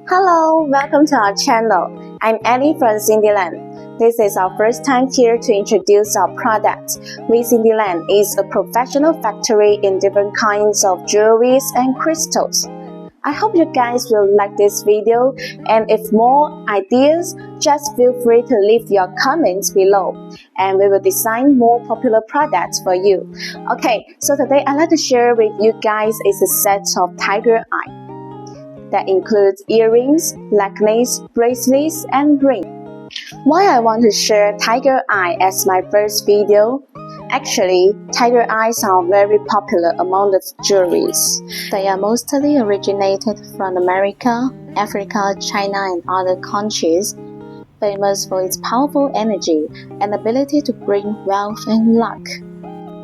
Hello, welcome to our channel. I'm Ellie from Cindyland. This is our first time here to introduce our product. We Cindyland is a professional factory in different kinds of jewelries and crystals. I hope you guys will like this video, and if more ideas, just feel free to leave your comments below and we will design more popular products for you. Okay, so today I'd like to share with you guys is a set of tiger eye that includes earrings, necklace, bracelets, and ring. Why I want to share tiger eye as my first video? Actually, tiger eyes are very popular among the jewelries. They are mostly originated from America, Africa, China, and other countries, famous for its powerful energy and ability to bring wealth and luck.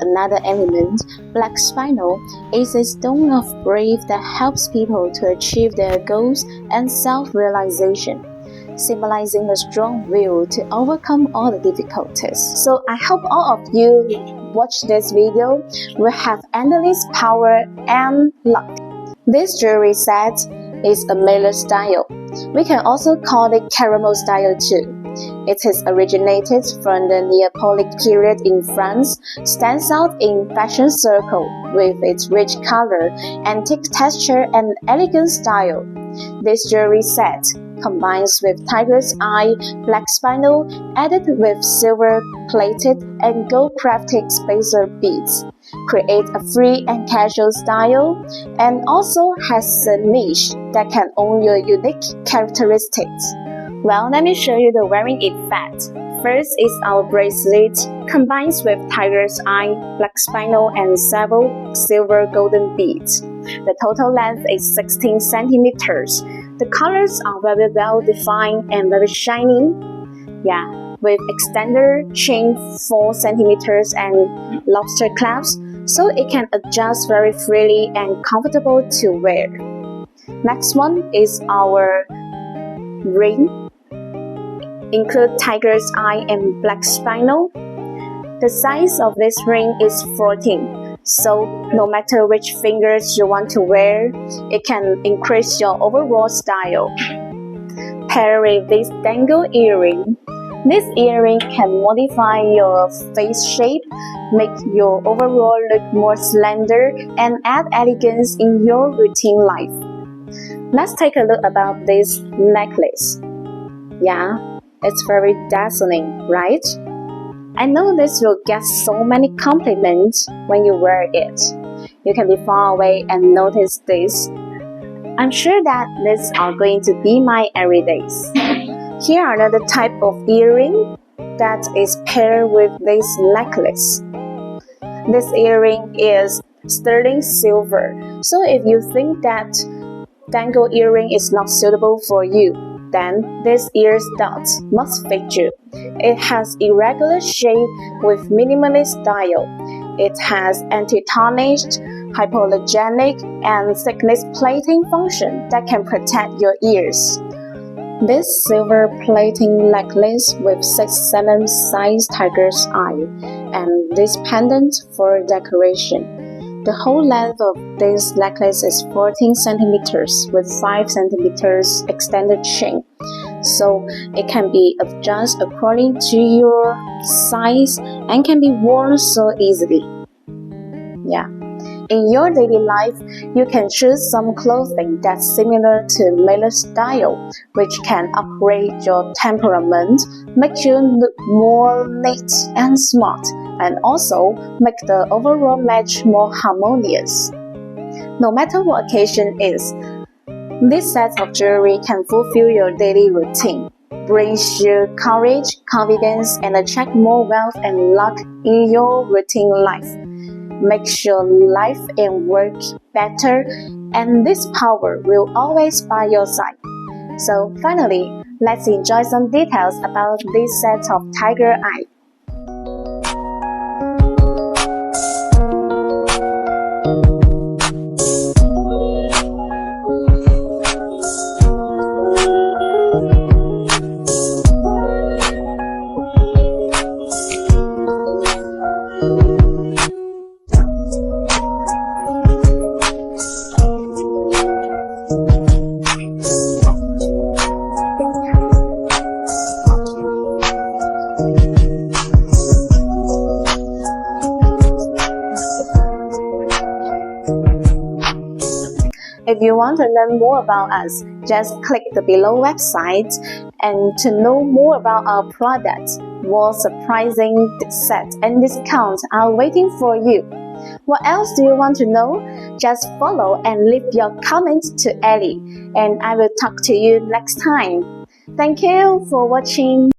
Another element, black spinel, is a stone of belief that helps people to achieve their goals and self-realization, symbolizing a strong will to overcome all the difficulties. So I hope all of you watch this video will have endless power and luck. This jewelry set is a Mainland style. We can also call it caramel style too. It is originated from the Neapolitan period in France, stands out in fashion circle with its rich color, antique texture, and elegant style. This jewelry set combines with tiger's eye, black spinel, added with silver-plated and gold-crafted spacer beads, create a free and casual style, and also has a niche that can own your unique characteristics. Well, let me show you the wearing effect. First is our bracelet, combines with tiger's eye, black spinel, and several silver golden beads. The total length is 16 centimeters. The colors are very well defined and very shiny. Yeah, with extender chain 4 centimeters and lobster clasps, so it can adjust very freely and comfortable to wear. Next one is our ring. Include tiger's eye and black spinel. The size of this ring is 14, so no matter which fingers you want to wear, it can increase your overall style. Pair with this dangle earring. This earring can modify your face shape, make your overall look more slender, and add elegance in your routine life. Let's take a look about this necklace. Yeah. It's very dazzling, right? I know this will get so many compliments when you wear it. You can be far away and notice this. I'm sure that these are going to be my everydays. Here are another type of earring that is paired with this necklace. This earring is sterling silver. So if you think that dangle earring is not suitable for you, then this ear stud must fit you. It has irregular shape with minimalist style. It has anti-tarnished, hypoallergenic, and thickness plating function that can protect your ears. This silver plating necklace with 6-7 size tiger's eye, and this pendant for decoration. The whole length of this necklace is 14 centimeters with 5 centimeters extended chain, so it can be adjusted according to your size and can be worn so easily. Yeah. In your daily life, you can choose some clothing that's similar to Mainland style, which can upgrade your temperament, make you look more neat and smart, and also make the overall match more harmonious. No matter what occasion is, this set of jewelry can fulfill your daily routine, brings you courage, confidence, and attract more wealth and luck in your routine life. Makes your life and work better, and this power will always by your side. So finally, let's enjoy some details about this set of tiger eye. If you want to learn more about us, just click the below website. And to know more about our products, more surprising sets and discounts are waiting for you. What else do you want to know? Just follow and leave your comments to Ellie, and I will talk to you next time. Thank you for watching.